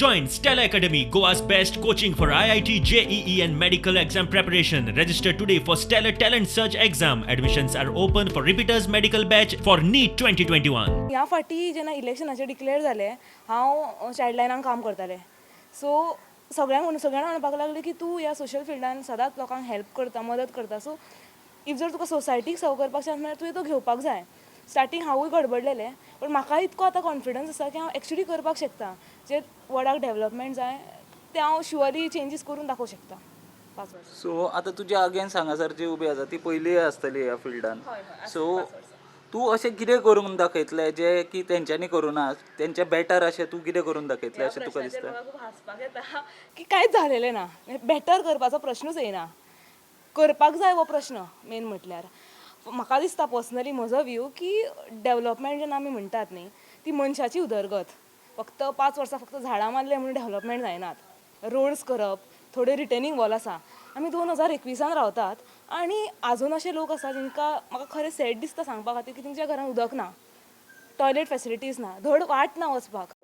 Join Stella Academy, Goa's best coaching for IIT, JEE, and medical exam preparation. Register today for Stellar Talent Search exam. Admissions are open for repeaters medical batch for NEET 2021. ह्या फाटी जेन्ना इलेक्शनाचे declare जालें हांव child लायनान काम करतालें. So सगळ्यांक म्हणपाक लागलें की तूं ह्या सोशल फिल्डान सदांच लोकांक हेल्प करता, मदत करता. सो इफ जर तुका सोसायटीक सर्व करपाक जाय जाल्यार तुवें तो घेवपाक जाय. स्टार्टींग हांवूय गडबडलेलें, पण म्हाका इतको आतां कॉन्फिडन्स आसा की हांव एक्चुली करपाक शकता. जे वडाक डेवलपमेंट जाय ते हांव शुअरली चेंजीस करून दाखोवंक शकता 5 वर्सां. सो आतां तुज्या अगेन्स्ट हांगासर जी उबी आसा ती पयलीं आसतली ह्या फिल्डान. सो तूं अशें कितें करून दाखयतलें जें की तेंच्यांनी करूं ना, तेंच्या बेटर अशें तूं कितें करून दाखयतलें अशें तुका दिसता? म्हाका खूब हांसपाक येता की कांयच झालेलें ना. बेटर करपाचो प्रश्नूच येना. करपाक जाय हो प्रश्न मेन म्हटल्यार. म्हाका दिसता पर्सनली म्हजो व्यू की डेवलपमेंट जेन्ना आमी म्हणटात न्ही ती मनशाची उदरगत. फक्त 5 वर्सां फक्त झाडां मारले म्हणून डेवलपमेंट जायनात. रोड्स करप, थोडे रिटेनिंग वॉल आसा. आमी 2021 रावतात आनी आजून अशे लोक आसा जांकां म्हाका खरें सॅड दिसता सांगपा खातीर की तेंच्या घरान उदक ना, टॉयलेट फॅसिलिटीज ना, धड वाट ना वचपाक.